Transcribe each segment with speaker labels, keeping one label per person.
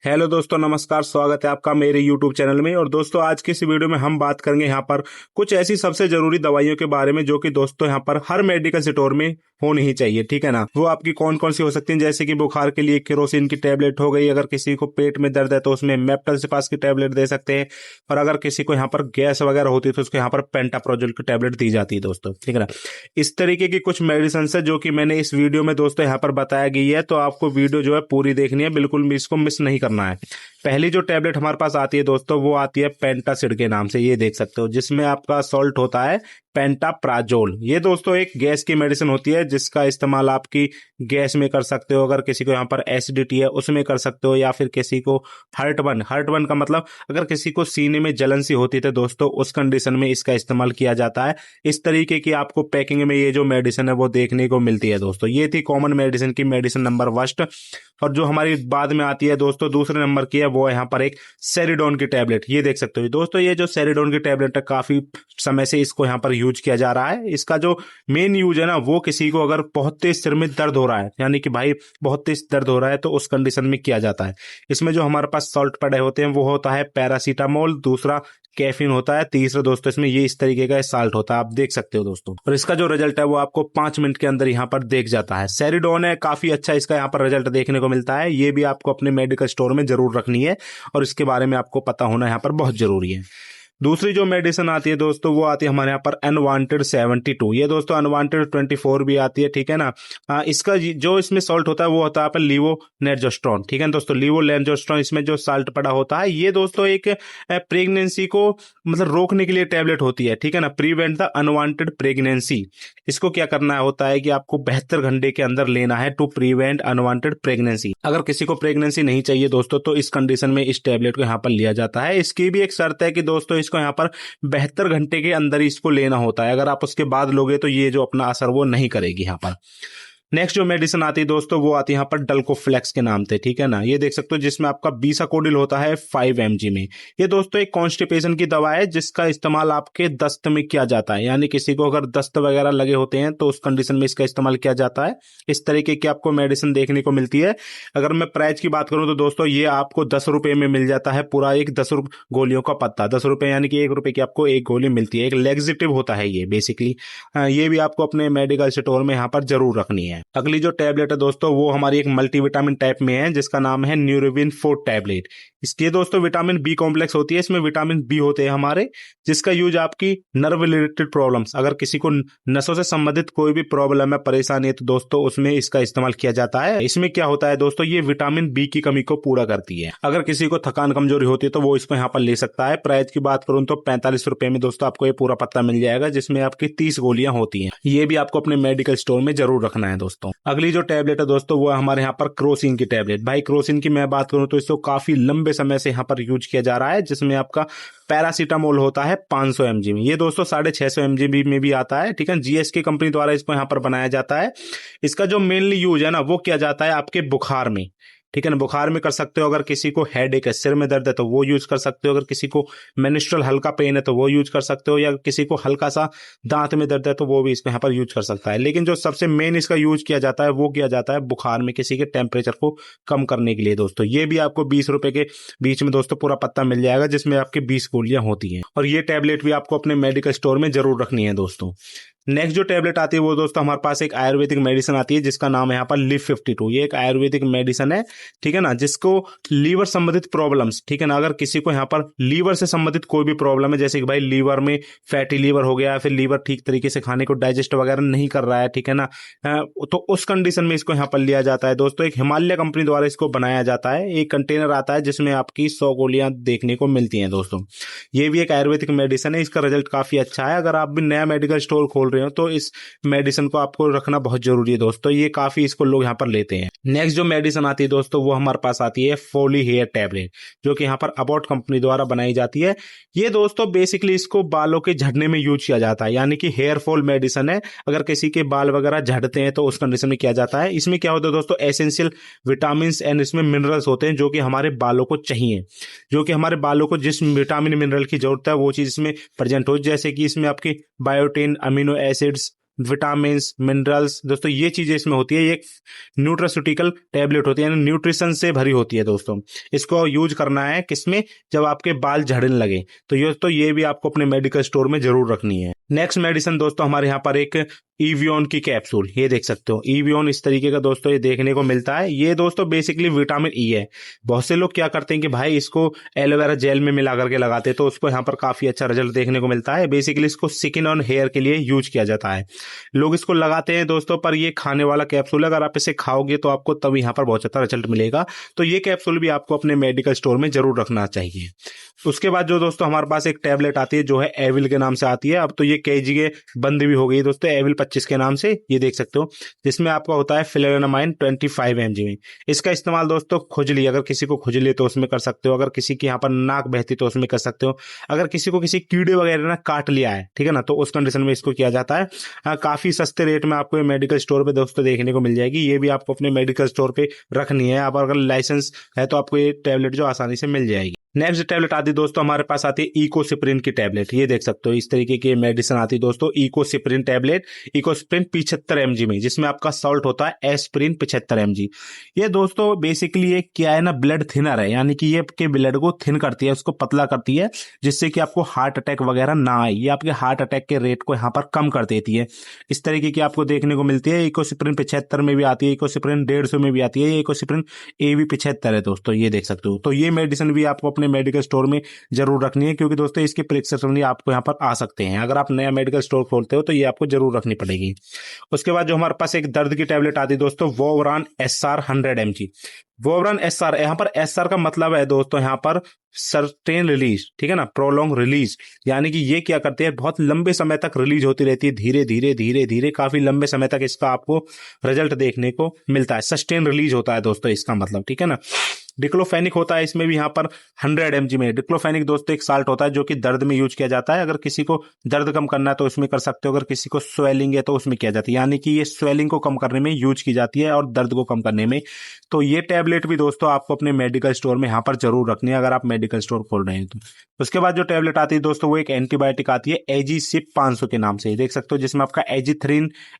Speaker 1: Hello दोस्तों, नमस्कार। स्वागत है आपका मेरे YouTube चैनल में। और दोस्तों, आज की इस वीडियो में हम बात करेंगे यहाँ पर कुछ ऐसी सबसे जरूरी दवाइयों के बारे में जो कि दोस्तों यहाँ पर हर मेडिकल स्टोर में होनी ही चाहिए, ठीक है ना। वो आपकी कौन कौन सी हो सकती हैं, जैसे कि बुखार के लिए केरोसिन की टैबलेट हो गई, अगर किसी को पेट में दर्द है तो उसमें मेप्टलसिपास की टैबलेट दे सकते हैं, और अगर किसी को यहाँ पर गैस वगैरह होती है तो उसको यहाँ पर पेंटाप्रोजोल की टैबलेट दी जाती है दोस्तों, ठीक है ना। इस तरीके की कुछ मेडिसिन है जो कि मैंने इस वीडियो में दोस्तों यहाँ पर बताया गई है, तो आपको वीडियो जो है पूरी देखनी है, बिल्कुल भी इसको मिस नहीं करना है। पहली जो टैबलेट हमारे पास आती है दोस्तों, वो आती है पेंटासिड के नाम से, ये देख सकते हो, जिसमें आपका सॉल्ट होता है पेंटाप्राजोल। ये दोस्तों एक गैस की मेडिसिन होती है जिसका इस्तेमाल आपकी गैस में कर सकते हो, अगर किसी को यहाँ पर एसिडिटी है उसमें कर सकते हो, या फिर किसी को हार्ट बर्न का मतलब अगर किसी को सीने में जलन सी होती है दोस्तों, उस कंडीशन में इसका इस्तेमाल किया जाता है। इस तरीके की आपको पैकिंग में ये जो मेडिसिन है वो देखने को मिलती है दोस्तों। ये थी कॉमन मेडिसिन की मेडिसिन नंबर फर्स्ट। और जो हमारी बाद में आती है दोस्तों दूसरे नंबर की है, वो है यहाँ पर एक सेरिडोन की टैबलेट। ये देख सकते हो दोस्तों, ये जो सेरिडोन की टैबलेट है काफी समय से इसको यहाँ पर यूज किया जा रहा है। इसका जो मेन यूज है ना, वो किसी को अगर बहुत तेज सिर में दर्द हो रहा है, यानी कि भाई बहुत तेज दर्द हो रहा है, तो उस कंडीशन में किया जाता है। इसमें जो हमारे पास सॉल्ट पड़े होते हैं वो होता है पैरासीटामोल, दूसरा कैफीन होता है, तीसरा दोस्तों इसमें ये इस तरीके का साल्ट होता है, आप देख सकते हो दोस्तों। और इसका जो रिजल्ट है वो आपको 5 मिनट के अंदर यहाँ पर देख जाता है। सेरिडोन है, काफी अच्छा इसका यहाँ पर रिजल्ट देखने को मिलता है। ये भी आपको अपने मेडिकल स्टोर में जरूर रखनी है और इसके बारे में आपको पता होना यहाँ पर बहुत जरूरी है। दूसरी जो मेडिसिन आती है दोस्तों, वो आती है हमारे यहाँ पर अनवांटेड 72। ये दोस्तों अनवांटेड 24 भी आती है, ठीक है ना। इसका जो इसमें सॉल्ट होता है वो होता है पर लीवोनेर्जोस्ट्रॉन, ठीक है ना दोस्तों। लीवोनेर्जोस्ट्रॉन इसमें जो सॉल्ट पड़ा होता है, ये दोस्तों एक प्रेगनेंसी को मतलब रोकने के लिए टैबलेट होती है, ठीक है ना। Prevent the unwanted pregnancy. इसको क्या करना होता है कि आपको 72 घंटे के अंदर लेना है टू प्रिवेंट अनवांटेड प्रेगनेंसी। अगर किसी को प्रेगनेंसी नहीं चाहिए दोस्तों, तो इस कंडीशन में इस टैबलेट को यहाँ पर लिया जाता है। इसकी भी एक शर्त है कि दोस्तों इसको यहाँ पर 72 घंटे के अंदर इसको लेना होता है। अगर आप उसके बाद लोगे तो ये जो अपना असर वो नहीं करेगी यहाँ पर। नेक्स्ट जो मेडिसिन आती है दोस्तों, वो आती है यहाँ पर डल्कोफ्लेक्स के नाम से, ठीक है ना। ये देख सकते हो, जिसमें आपका बीसाकोडिल होता है 5 mg में। ये दोस्तों एक कॉन्स्टिपेशन की दवा है जिसका इस्तेमाल आपके दस्त में किया जाता है, यानी किसी को अगर दस्त वगैरह लगे होते हैं तो उस कंडीशन में इसका इस्तेमाल किया जाता है। इस तरीके की आपको मेडिसिन देखने को मिलती है। अगर मैं प्राइस की बात करूं तो दोस्तों ये आपको 10 रुपए में मिल जाता है, पूरा एक 10 गोलियों का पत्ता। 10 रुपए यानी कि 1 रुपए की आपको एक गोली मिलती है। एक लेग्जिटिव होता है ये बेसिकली। ये भी आपको अपने मेडिकल स्टोर में यहाँ पर जरूर रखनी है। अगली जो टैबलेट है दोस्तों, वो हमारी एक मल्टीविटामिन टाइप में है जिसका नाम है न्यूरोविन 4 टैबलेट। इसकी दोस्तों विटामिन बी कॉम्प्लेक्स होती है, इसमें विटामिन बी होते हैं हमारे, जिसका यूज आपकी नर्व रिलेटेड प्रॉब्लम्स, अगर किसी को नसों से संबंधित कोई भी प्रॉब्लम है, परेशानी है, तो दोस्तों उसमें इसका इस्तेमाल किया जाता है। इसमें क्या होता है दोस्तों, ये विटामिन बी की कमी को पूरा करती है। अगर किसी को थकान कमजोरी होती है तो वो इसको यहाँ पर ले सकता है। प्राइस की बात करूं तो 45 रुपए में दोस्तों आपको ये पूरा पत्ता मिल जाएगा, जिसमें आपकी 30 गोलियां होती हैं। ये भी आपको अपने मेडिकल स्टोर में जरूर रखना है दोस्तों। अगली जो टैबलेट है दोस्तों, वो हमारे यहाँ पर क्रोसिन की टैबलेट। भाई क्रोसिन की मैं बात करूं तो इसको काफी लंबे समय से यहाँ पर यूज किया जा रहा है, जिसमें आपका पैरासीटामोल होता है 500 mg में। ये दोस्तों 650 mg में भी आता है, ठीक है। जीएसके कंपनी द्वारा इसको यहाँ पर बनाया जाता है। इसका जो मेनली यूज है ना, वो किया जाता है आपके बुखार में, ठीक है ना। बुखार में कर सकते हो, अगर किसी को हेडेक है, सिर में दर्द है, तो वो यूज कर सकते हो। अगर किसी को मेनिस्ट्रल हल्का पेन है तो वो यूज कर सकते हो, या किसी को हल्का सा दांत में दर्द है तो वो भी इसको यहाँ पर यूज कर सकता है। लेकिन जो सबसे मेन इसका यूज किया जाता है वो किया जाता है बुखार में, किसी के टेम्परेचर को कम करने के लिए दोस्तों। ये भी आपको 20 रुपए के बीच में दोस्तों पूरा पत्ता मिल जाएगा, जिसमें आपकी 20 गोलियां होती हैं। और ये टैबलेट भी आपको अपने मेडिकल स्टोर में जरूर रखनी है दोस्तों। नेक्स्ट जो टैबलेट आती है वो दोस्तों हमारे पास एक आयुर्वेदिक मेडिसिन आती है जिसका नाम है यहाँ पर लिव 52। ये एक आयुर्वेदिक मेडिसिन है, ठीक है ना, जिसको लीवर संबंधित प्रॉब्लम्स, ठीक है ना, अगर किसी को यहाँ पर लीवर से संबंधित कोई भी प्रॉब्लम है, जैसे कि भाई लीवर में फैटी लीवर हो गया, फिर लीवर ठीक तरीके से खाने को डाइजेस्ट वगैरह नहीं कर रहा है, ठीक है ना, तो उस कंडीशन में इसको यहाँ पर लिया जाता है दोस्तों। एक हिमालय कंपनी द्वारा इसको बनाया जाता है। एक कंटेनर आता है जिसमें आपकी 100 गोलियां देखने को मिलती हैं दोस्तों। ये भी एक आयुर्वेदिक मेडिसिन है, इसका रिजल्ट काफी अच्छा है। अगर आप भी नया मेडिकल स्टोर खोल रहे हो तो इस मेडिसिन को आपको रखना बहुत जरूरी है दोस्तों। ये काफी इसको लोग यहाँ पर लेते हैं। नेक्स्ट जो मेडिसिन आती है दोस्तों, वो हमारे पास आती है फोली हेयर टैबलेट, जो कि यहाँ पर अबॉट कंपनी द्वारा बनाई जाती है। ये दोस्तों बेसिकली इसको बालों के झड़ने में यूज किया जाता है, यानी कि हेयर फॉल मेडिसिन है। अगर किसी के बाल वगैरह झड़ते हैं तो उस कंडीशन में किया जाता है। इसमें क्या होता है दोस्तों, एसेंशियल विटामिन एंड इसमें मिनरल्स होते हैं जो कि हमारे बालों को चाहिए, जो कि हमारे बालों को जिस विटामिन मिनरल की जरूरत है वो चीज इसमें प्रेजेंट हो। जैसे कि इसमें आपकी biotin, amino acids, vitamin minerals दोस्तों, ये चीजें इसमें होती है। ये एक न्यूट्रास्यूटिकल टैबलेट होती है, यानी न्यूट्रिशन से भरी होती है दोस्तों। इसको यूज करना है किसमें, जब आपके बाल झड़ने लगे तो ये भी आपको अपने मेडिकल स्टोर में जरूर रखनी है। नेक्स्ट मेडिसिन दोस्तों हमारे यहाँ पर एक ईवियन की कैप्सूल, ये देख सकते हो ईवियन इस तरीके का दोस्तों ये देखने को मिलता है। ये दोस्तों बेसिकली विटामिन ई है। बहुत से लोग क्या करते हैं कि भाई इसको एलोवेरा जेल में मिला करके लगाते हैं, तो उसको यहाँ पर काफी अच्छा रिजल्ट देखने को मिलता है। बेसिकली इसको स्किन और हेयर के लिए यूज किया जाता है, लोग इसको लगाते हैं दोस्तों। पर ये खाने वाला कैप्सूल है, अगर आप इसे खाओगे तो आपको तब यहाँ पर बहुत अच्छा रिजल्ट मिलेगा। तो ये कैप्सूल भी आपको अपने मेडिकल स्टोर में जरूर रखना चाहिए। उसके बाद जो दोस्तों हमारे पास एक टैबलेट आती है जो है एविल के नाम से आती है। अब तो ये केजी के बंद भी हो गई दोस्तों, एविल 25 के नाम से, ये देख सकते हो, जिसमें आपका होता है फिलेनामाइन 25 mg में। इसका इस्तेमाल दोस्तों खुजली, अगर किसी को खुजली तो उसमें कर सकते हो, अगर किसी की यहाँ पर नाक बहती तो उसमें कर सकते हो, अगर किसी को किसी कीड़े वगैरह ना काट लिया है, ठीक है ना, तो उस कंडीशन में इसको किया जाता है। काफी सस्ते रेट में आपको ये मेडिकल स्टोर पे दोस्तों देखने को मिल जाएगी। ये भी आपको अपने मेडिकल स्टोर पे रखनी है। आप अगर लाइसेंस है तो आपको ये टैबलेट जो आसानी से मिल जाएगी। नेक्स्ट टैबलेट आती है दोस्तों हमारे पास आती है इकोसिप्रिन की टैबलेट, ये देख सकते हो इस तरीके की मेडिसिन आती है दोस्तों, इकोसिप्रिन टैबलेट। इकोसिप्रिन 75 mg में, जिसमें आपका सॉल्ट होता है एस्प्रिन 75 mg। ये दोस्तों बेसिकली ये क्या है ना, ब्लड थिनर है, यानी कि ये आपके ब्लड को थिन करती है, उसको पतला करती है, जिससे कि आपको हार्ट अटैक वगैरह ना आए। ये आपके हार्ट अटैक के रेट को यहाँ पर कम कर देती है। इस तरीके की आपको देखने को मिलती है। इकोसिप्रिन 75 में भी आती है, इकोसिप्रिन 150 में भी आती है, ये इकोसिप्रिन AV 75 है दोस्तों, ये देख सकते हो। तो ये मेडिसिन भी आपको अपने मेडिकल स्टोर में जरूर रखनी है, क्योंकि दोस्तों इसके प्रिस्क्रिप्शन भी आपको यहाँ पर आ सकते हैं। अगर आप नया मेडिकल स्टोर खोलते हो तो ये आपको जरूर रखनी पड़ेगी। उसके बाद जो हमारे पास एक दर्द की टैबलेट आती है दोस्तों, वोवरान SR 100 mg। वोवरान SR, यहाँ पर SR का मतलब है दोस्तों यहाँ पर सर्टेन रिलीज, ठीक है ना, प्रोलॉन्ग रिलीज, यानी कि ये क्या करते हैं, बहुत लंबे समय तक रिलीज होती रहती है, धीरे धीरे धीरे धीरे, काफी लंबे समय तक इसका आपको रिजल्ट देखने को मिलता है। सस्टेन रिलीज होता है दोस्तों इसका मतलब, ठीक है ना। डिक्लोफेनिक होता है इसमें भी यहाँ पर 100 mg में। डिक्लोफेनिक दोस्तों एक साल्ट होता है जो कि दर्द में यूज किया जाता है। अगर किसी को दर्द कम करना है तो उसमें कर सकते हो, अगर किसी को स्वेलिंग है तो उसमें किया जाता है, यानी कि ये स्वेलिंग को कम करने में यूज की जाती है और दर्द को कम करने में। तो ये टैबलेट भी दोस्तों आपको अपने मेडिकल स्टोर में यहाँ पर जरूर रखनी है, अगर आप मेडिकल स्टोर खोल रहे हैं तो। उसके बाद जो टैबलेट आती है दोस्तों वो एक एंटीबायोटिक आती है एजीसिप 500 के नाम से, देख सकते हो, जिसमें आपका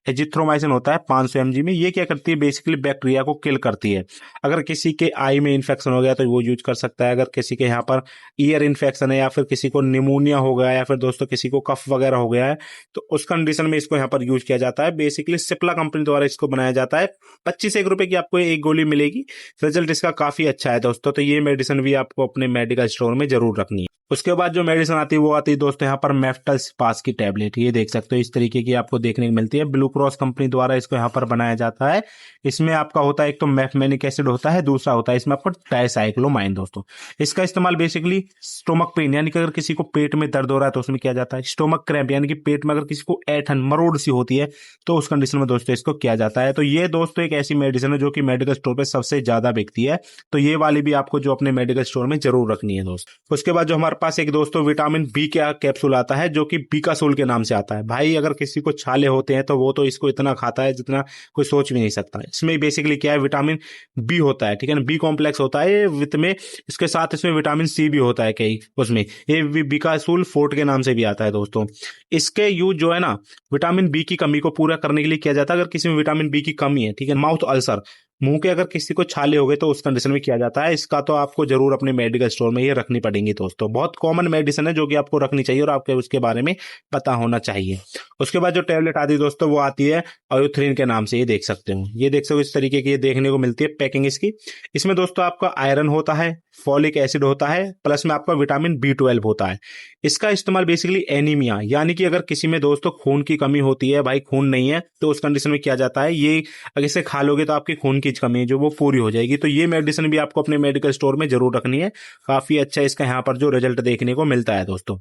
Speaker 1: एजिथ्रोमाइसिन होता है 500 mg में। ये क्या करती है, बेसिकली बैक्टीरिया को किल करती है। अगर किसी के आई में इन्फेक्शन हो गया तो वो यूज कर सकता है, अगर किसी के यहाँ पर ईयर इन्फेक्शन है, या फिर किसी को निमोनिया हो गया, या फिर दोस्तों किसी को कफ वगैरह हो गया है, तो उस कंडीशन में इसको यहाँ पर यूज किया जाता है। बेसिकली सिप्ला कंपनी द्वारा इसको बनाया जाता है। 25 रुपए की आपको एक गोली मिलेगी। रिजल्ट इसका काफी अच्छा है दोस्तों। तो ये मेडिसिन भी आपको अपने मेडिकल स्टोर में जरूर रखनी है। उसके बाद जो मेडिसिन आती है वो आती है दोस्तों यहाँ पर मेफ्टल स्पास की टैबलेट, ये देख सकते हो इस तरीके की आपको देखने को मिलती है। ब्लू क्रॉस कंपनी द्वारा इसको यहाँ पर बनाया जाता है। इसमें आपका होता है एक तो मेफमेनिक एसिड होता है, दूसरा होता है इसमें आपको डाइसाइक्लोमाइन दोस्तों। इसका इस्तेमाल बेसिकली स्टोमक पेन, यानी कि अगर किसी को पेट में दर्द हो रहा है तो उसमें किया जाता है। स्टोमक क्रैम्प, यानी कि पेट में अगर किसी को ऐंठन मरोड़ सी होती है तो उस कंडीशन में दोस्तों इसको किया जाता है। तो ये दोस्तों एक ऐसी मेडिसिन है जो कि मेडिकल स्टोर पे सबसे ज्यादा बिकती है। तो ये वाली भी आपको जो अपने मेडिकल स्टोर में जरूर रखनी है दोस्तों। उसके बाद जो हमारे पास एक दोस्तों विटामिन बी का कैप्सूल आता है जो कि बीकासोल के नाम से आता है। भाई अगर किसी को छाले होते हैं तो वो तो इसको इतना खाता है जितना कोई सोच भी नहीं सकता। इसमें बेसिकली क्या है, विटामिन बी होता है, ठीक है ना, बी कॉम्प्लेक्स होता है विद में, इसके साथ इसमें विटामिन सी भी होता है कई उसमें। ये बीकासोल फोर्ट के नाम से भी आता है दोस्तों। इसके यूज जो है ना विटामिन बी की कमी को पूरा करने के लिए किया जाता है। अगर किसी में विटामिन बी की कमी है, ठीक है, माउथ अल्सर, मुंह के अगर किसी को छाले हो गए तो उस कंडीशन में किया जाता है। इसका तो आपको जरूर अपने मेडिकल स्टोर में ये रखनी पड़ेगी दोस्तों। बहुत कॉमन मेडिसिन है जो कि आपको रखनी चाहिए और आपके उसके बारे में पता होना चाहिए। उसके बाद जो टैबलेट आती है दोस्तों वो आती है आयोथ्रिन के नाम से, ये देख सकते हो, ये देख सकते हो इस तरीके की ये देखने को मिलती है पैकिंग इसकी। इसमें दोस्तों आपका आयरन होता है, फॉलिक एसिड होता है, प्लस में आपका विटामिन B12 होता है। इसका इस्तेमाल बेसिकली एनीमिया, यानी कि अगर किसी में दोस्तों खून की कमी होती है, भाई खून नहीं है, तो उस कंडीशन में किया जाता है। ये अगर इसे खा लोगे तो आपकी खून की कमी है जो वो पूरी हो जाएगी। तो ये मेडिसिन भी आपको अपने मेडिकल स्टोर में जरूर रखनी है। काफी अच्छा इसका यहाँ पर जो रिजल्ट देखने को मिलता है दोस्तों।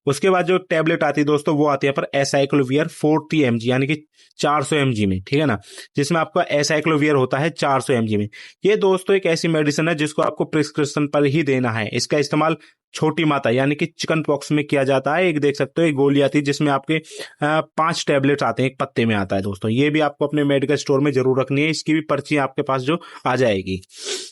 Speaker 1: उसके बाद जो टैबलेट आती है दोस्तों वो आती है पर एसाइक्लोवियर 40 mg, यानी कि 400 mg में, ठीक है ना, जिसमें आपका एसाइक्लोवियर होता है 400 mg में। ये दोस्तों एक ऐसी मेडिसिन है जिसको आपको प्रिस्क्रिप्शन पर ही देना है। इसका इस्तेमाल छोटी माता यानी कि चिकन पॉक्स में किया जाता है। एक देख सकते हो एक गोली आती है जिसमें आपके 5 टैबलेट्स आते हैं, एक पत्ते में आता है दोस्तों। ये भी आपको अपने मेडिकल स्टोर में जरूर रखनी है। इसकी भी पर्ची आपको आपके पास जो आ जाएगी।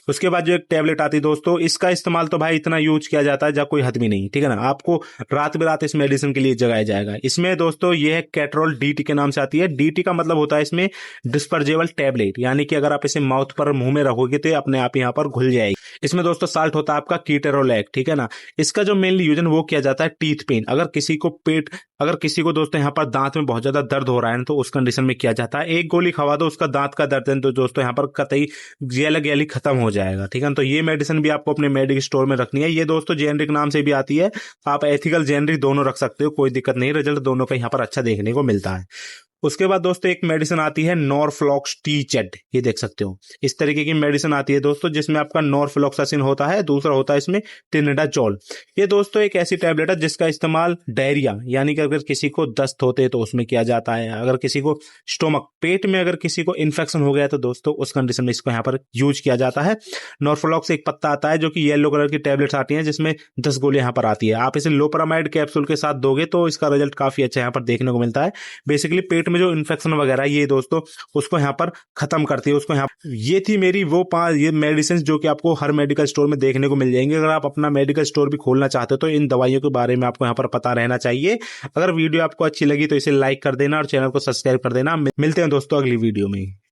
Speaker 1: उसके बाद जो एक टैबलेट आती है दोस्तों, इसका इस्तेमाल तो भाई इतना यूज किया जाता है जब कोई हद भी नहीं, ठीक है ना। आपको रात बेरात इस मेडिसिन के लिए जगाया जाएगा। इसमें दोस्तों ये है कैटरॉल डीटी के नाम से आती है। डीटी का मतलब होता है इसमें डिस्पर्जेबल टैबलेट, यानी कि अगर आप इसे माउथ पर मुंह में रखोगे तो अपने आप यहाँ पर घुल जाएगी। इसमें दोस्तों साल्ट होता है आपका कीटेरोलैक, ठीक है ना। इसका जो मेनली यूजन वो किया जाता है टीथ पेन, अगर किसी को दोस्तों यहाँ पर दांत में बहुत ज्यादा दर्द हो रहा है तो उस कंडीशन में किया जाता है। एक गोली खवा दो उसका दांत का दर्द है तो दोस्तों यहाँ पर कतई गैली खत्म हो जाएगा, ठीक है ना। तो ये मेडिसिन भी आपको अपने मेडिकल स्टोर में रखनी है। ये दोस्तों जेनरिक नाम से भी आती है, आप एथिकल जेनरिक दोनों रख सकते हो, कोई दिक्कत नहीं, रिजल्ट दोनों का यहाँ पर अच्छा देखने को मिलता है। उसके बाद दोस्तों एक मेडिसिन आती है नॉरफ्लॉक्सटिजेड, ये देख सकते हो इस तरीके की मेडिसिन आती है दोस्तों, जिसमें आपका नॉरफ्लॉक्सासिन होता है, दूसरा होता है इसमें टिनिडाजोल। ये दोस्तों एक ऐसी टैबलेट है जिसका इस्तेमाल डायरिया, यानी कि अगर किसी को दस्त होते तो उसमें किया जाता है, अगर किसी को स्टोमक पेट में अगर किसी को इन्फेक्शन हो गया तो दोस्तों उस कंडीशन में इसको यहाँ पर यूज किया जाता है। नॉरफ्लॉक्स एक पत्ता आता है जो कि येलो कलर की टैबलेट्स आती हैं जिसमें 10 गोली यहाँ पर आती है। आप इसे लोपरामाइड कैप्सूल के साथ दोगे तो इसका रिजल्ट काफी अच्छा यहाँ पर देखने को मिलता है। बेसिकली पेट में जो इन्फेक्शन वगैरह ये दोस्तों उसको यहाँ पर खत्म करती है, उसको यहाँ। ये थी मेरी वो 5 ये मेडिसिन जो कि आपको हर मेडिकल स्टोर में देखने को मिल जाएंगे। अगर आप अपना मेडिकल स्टोर भी खोलना चाहते हो तो इन दवाइयों के बारे में आपको यहाँ पर पता रहना चाहिए। अगर वीडियो आपको अच्छी लगी तो इसे लाइक कर देना और चैनल को सब्सक्राइब कर देना। मिलते हैं दोस्तों अगली वीडियो में।